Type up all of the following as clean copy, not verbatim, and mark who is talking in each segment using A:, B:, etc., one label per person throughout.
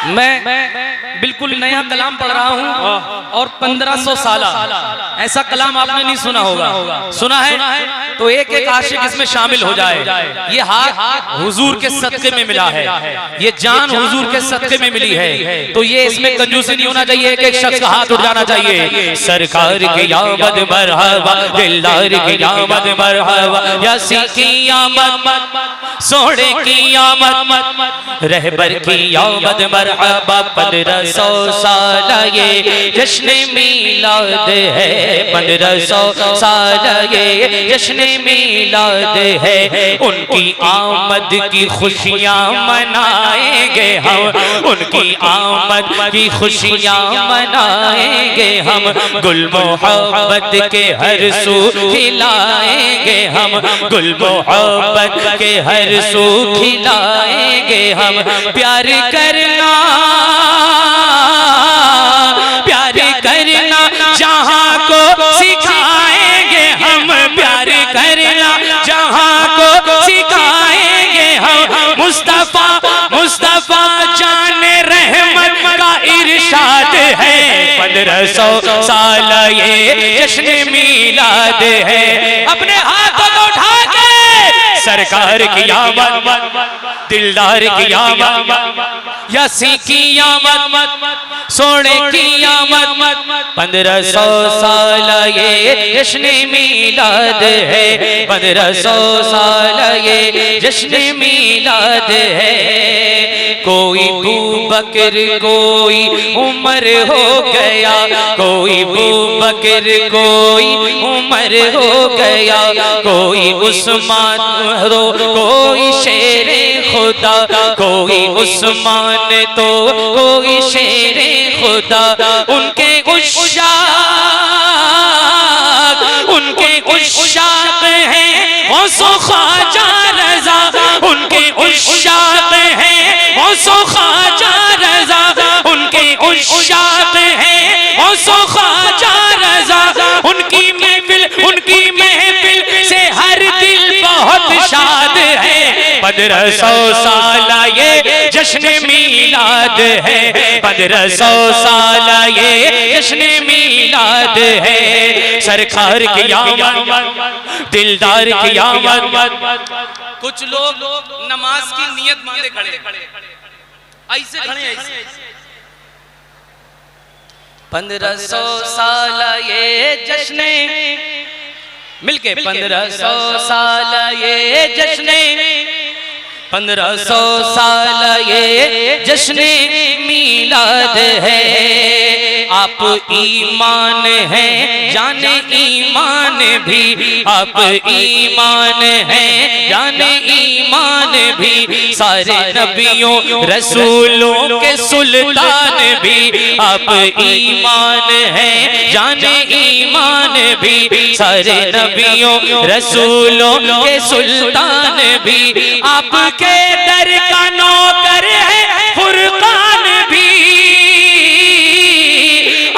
A: मैं बिल्कुल नया कलाम पढ़ रहा हूँ और 1500 साल ऐसा कलाम आपने नहीं सुना होगा। सुना है तो एक एक आशिक इसमें शामिल हो जाए। ये हाथ हुजूर के सदके में मिला है, ये जान हुजूर के सदके में मिली है, तो ये इसमें कंजूसी नहीं होना चाहिए। एक एक शख्स का हाथ उठ जाना चाहिए। सरकार की आमद मरहबा, दिलदार की आमद मरहबा, यासी की आमद, सोहरे की आमद, रहबर की आमद मरहबा। 1500 साल ये जश्न मीलाद है, 1500 साल ये जश्न मीलाद है। उनकी आमद की खुशियाँ मनाएंगे हम, उनकी आमद की खुशियाँ मनाएंगे हम। गुल मोहब्बत के हर सू खिलाएंगे हम, गुल मोहब्बत के हर सू खिलाएंगे हम। प्यार करना, प्यार करना जहाँ को सिखाएंगे हम, प्यार करना जहाँ को सिखाएंगे हम। मुस्तफा मुस्तफा जाने रहमत का इरशाद है, 1500 साल ये जश्न मीलाद है। अपने हाथों को उठा के सरकार की आमद, दिलदार की आमद, यासी की आमद, सोने की आमद। 1500 साल ये जश्न मीलाद है, 1500 साल ये जश्न मीलाद है। कोई अबू बकर कोई उमर हो गया, कोई अबू बकर कोई उमर हो गया, कोई उस्मान रो कोई शेरे खुदा, कोई उस्मान तो कोई शेरे खुदा। उनके उश्शाक हैं गौसो ख्वाजा रज़ा, उनके उश्शाक हैं गौसो ख्वाजा रज़ा, उनके उश्शाक हैं गौसो ख्वाजा रज़ा। उनकी महफिल से हर दिल बहुत शाद है, 1500 साल ये जश्न मीलाद है, 1500 साल ये जश्न मीलाद है। सरकार की आमद, दिलदार की आमद। कुछ लोग नमाज की नियत बांधे खड़े, ऐसे खड़े ऐसे। 1500 साल ये जश्न मिलके, 1500 साल ये जश्न, 1500 साल ये जश्न मीलाद है। आप ईमान हैं जाने ईमान भी, आप ईमान हैं जाने ईमान भी। सारे नबियों रसूलों के सुल्तान भी, आप ईमान हैं जाने ईमान भी। सारे नबियों रसूलों के सुल्तान भी, आपके दर का नौकर है फुरकान भी,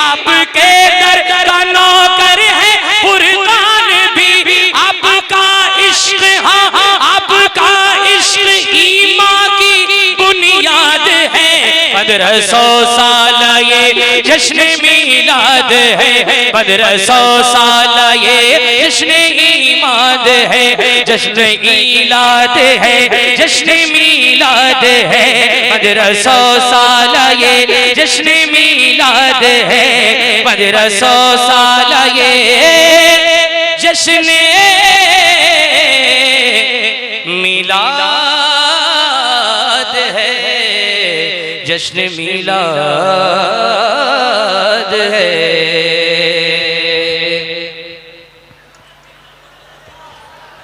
A: आपके दर का नौकर है फुरकान भी। आपका इश्क, हाँ आपका इश्क ईमान की बुनियाद है, 1500 साल ये जश्न मीलाद है, 1500 साल ये जश्न ईमाद है, जश्न ईलाद है, जश्न मीलाद है। 1500 साल ये जश्न मीलाद है, 1500 साल ये जश्न मीलाद है, जश्न मीलाद है।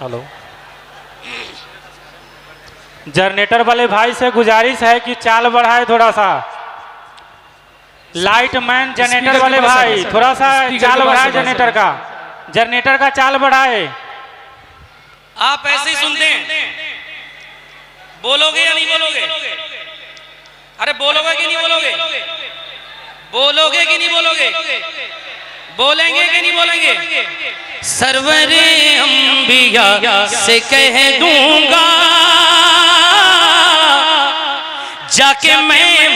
B: हेलो, जनरेटर वाले भाई से गुजारिश है कि चाल बढ़ाए थोड़ा सा। लाइट मैन जनरेटर वाले भाई थोड़ा सा चाल बढ़ाए, जनरेटर का चाल बढ़ाए।
A: आप ऐसे ही सुनते हैं, बोलोगे या नहीं बोलोगे? अरे बोलोगे कि नहीं बोलोगे? बोलोगे कि नहीं बोलोगे? बोलेंगे कि नहीं बोलेंगे? सरवरे अंबिया से कह दूंगा जाके मैं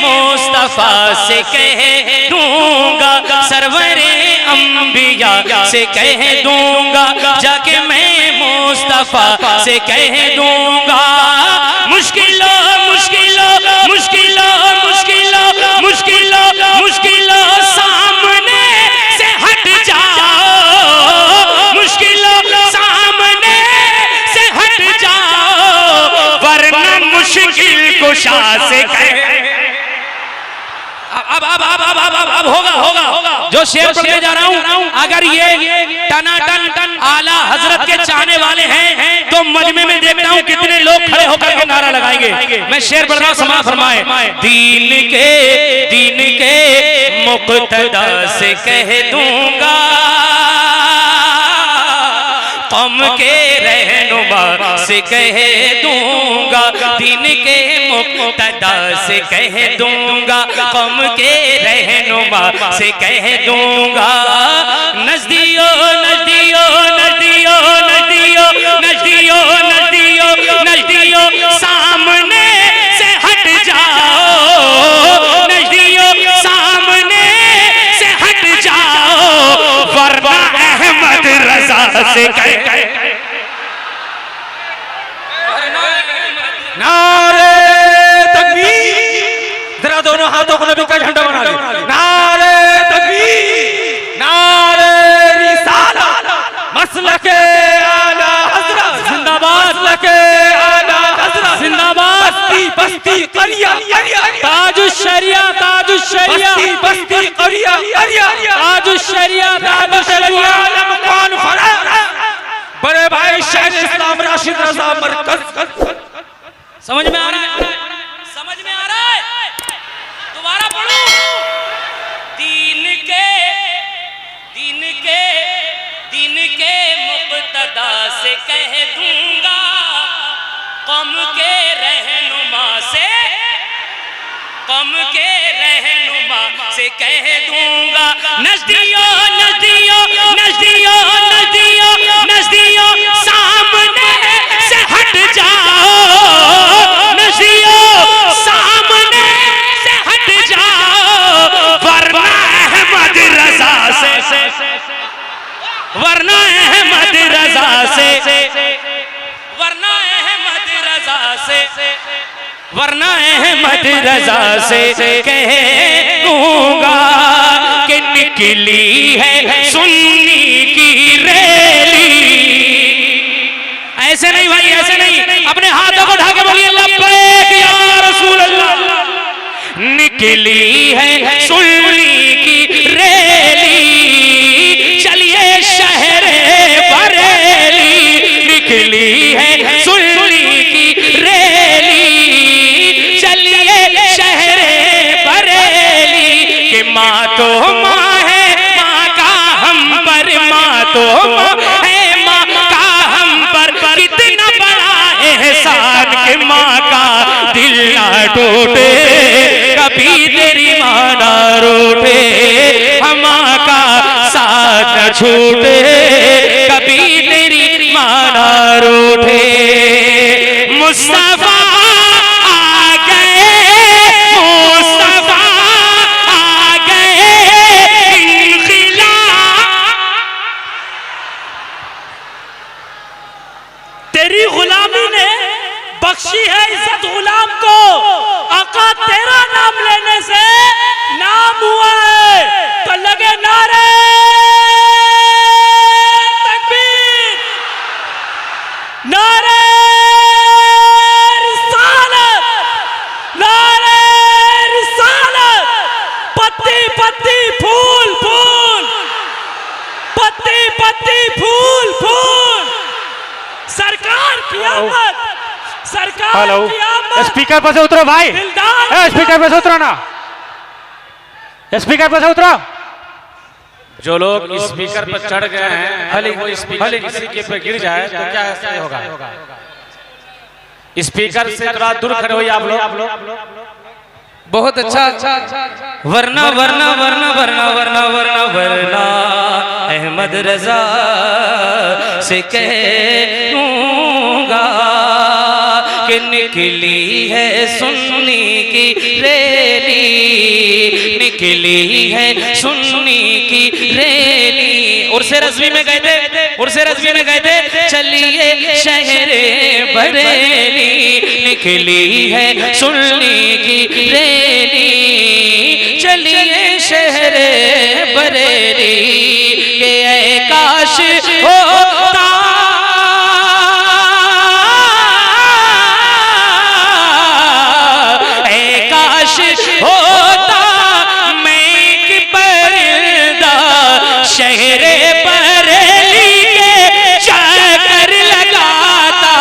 A: मुस्तफा से कह दूंगा, सरवरे अंबिया से कह दूंगा, जाके मैं मुस्तफा से कह दूंगा, मुश्किलों मुश्किलों मुश्किलों मुश्किलों मुश्किलों मुश्किलों सामने से हट जाओ, मुश्किलों सामने से हट जाओ, वरना मुश्किल कुशा से कह। अब होगा जो शेर पढ़ने जा रहा हूँ, अगर ये टनाटन आला हजरत के चाहने वाले हैं तो मजमे में देखता हूँ कितने लोग खड़े होकर के नारा लगाएंगे। मैं शेर पढ़ रहा हूँ, समा फरमाए। दीन के मुक्तदा से कह दूंगा, कौम के रहनुमा से कह दूंगा, दीन के मुक्तदा से कह दूंगा, कौम के रहनुमा से कह दूंगा, नजदियो नजदियो नजदियो नजदियो नजदियो नजदियो नजदियो सामने से हट जाओ, नजदियो सामने से हट जाओ, वरना अहमद रजा से कह।
C: नारे तकबीर, जरा दोनों हाथों को नबी का झंडा बना दे। नारे तकबीर, नारे रिसालत, मसलके आला हज़रत जिंदाबाद, मसलके आला हज़रत जिंदाबाद, बस्ती बस्ती करिया ताजुश शरिया, ताजुश शरिया, बस्ती करिया ताजुश शरिया, ताजुश शरिया, कौन फरा बड़े भाई शाह इस्लाम राशिद रजा मरकज।
A: समझ में आ रहा है? समझ में आ रहा है? दोबारा पढ़ो। दीन के मुक्तदा से कह दूंगा, कौम के रहनुमा से, कौम के रहनुमा से कह दूंगा, नजदियो नजदियो नजदियो नजदियो नजदियो सामने से हट जाओ, नजदियो सामने से हट जाओ, वरना अहमद रजा से, वरना अहमद रजा से, वरना अहमद रजा से, वरना अहमद रजा से कह दूंगा कि निकली है सुन्नी की रैली। ऐसे नहीं भाई, ऐसे नहीं, अपने हाथों को ढाके बोलिए लब्बैक या रसूल अल्लाह। निकली है सुन्नी की रैली, चलिए शहरे बरेली, निकली है सुन्नी की रैली, चलिए शहरे बरेली, कि माँ तो माँ है, माँ का हम पर, माँ तो माँ है, माँ का हम पर कितना बड़ा एहसान, कि माँ का दिल ना टूटे, कभी तेरी माँ ना रूठे, हम माँ का साथ न छूटे, कभी तेरी माँ ना रूठे। मुस्तफा आ गए, मुस्तफा आ गए, इनक़िलाब तेरी गुलामी ने बख्शी है इज्जत गुलाम को, आका तेरा नाम लेने से नाम हुआ है, तो लगे नारे तकबीर, नारे रिसालत, नारे रिसालत, पत्ती पत्ती फूल फूल, पत्ती पत्ती फूल फूल, सरकार की आमद, सरकार की आमद।
B: स्पीकर पर से उतरो भाई, स्पीकर पर से उतरो ना, स्पीकर पर से उतरो।
C: जो लोग स्पीकर पर चढ़ गए हैं, भले वो स्पीकर किसी के पे गिर जाए तो क्या ऐसा होगा? स्पीकर से थोड़ा दूर खड़े होइए आप लोग।
A: बहुत अच्छा, वरना वरना वरना वरना वरना वरना वरना अहमद रजा से कह दूंगा कि निकली है सुन्नी की रैली, निकली है सुन्नी की रैली। उर्से रज़वी में गए थे, उर्से रज़वी में गए थे, चलिए शहरे बरेली, निकली है सुन्नी की रैली, चलिए शहरे बरेली, के ऐ काश होता होता मैं कि परिंदा शहरे बरेली के चक्कर लगाता,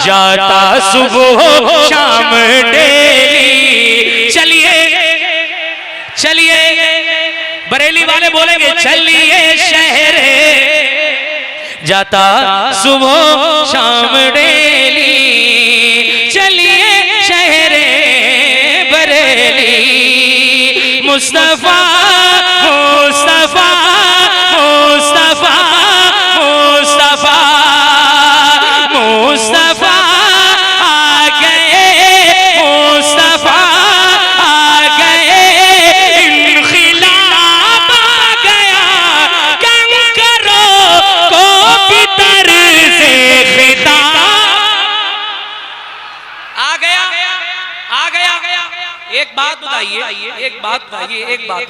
A: जाता सुबह शाम डेली। चलिए चलिए बरेली वाले बोलेंगे, चलिए शहरे, जाता सुबह शाम डेली, चलिए शहरे बरेली। मुस्तफा मुस्तफा मुस्तफा मुस्तफा मुस्तफा आ गए, मुस्तफा आ गए, इनक़िलाब आ गया, कंकरों को पितर से खिताब आ गया, आ गया। एक बात बताइए, एक बात बताइए, एक बात,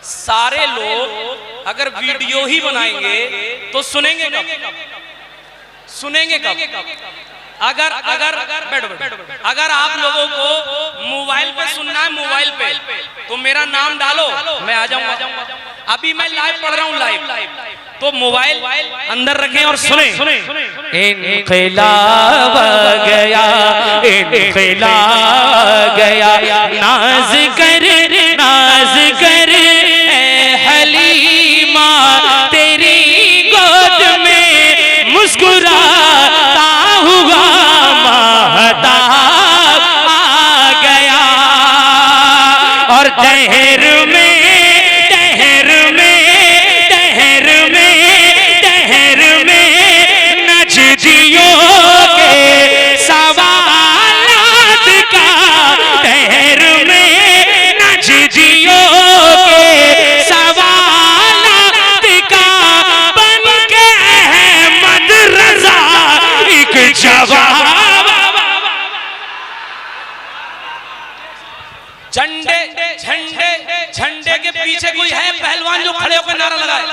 A: सारे लोग अगर वीडियो ही बनाएंगे तो सुनेंगे कब? सुनेंगे कब? अगर अगर बैठो अगर आप लोगों को मोबाइल पे सुनना है, मोबाइल पे तो मेरा नाम डालो, मैं आ जाऊंगा। अभी मैं लाइव पढ़ रहा हूँ, लाइव, तो मोबाइल अंदर रखें और सुने। इनक़िलाब गया, इनक़िलाब गया, नाज कर हलीमा, तेरी गोद में मुस्कुराता हुआ महताब आ गया, और दहर में नजदियों के सवालात का, दहर में नजदियों के सवालात का, बन के अहमद रजा एक जवाब। झंडे झंडे झंडे के पीछे कोई है पहलवान जो खड़े होकर नारा लगाए?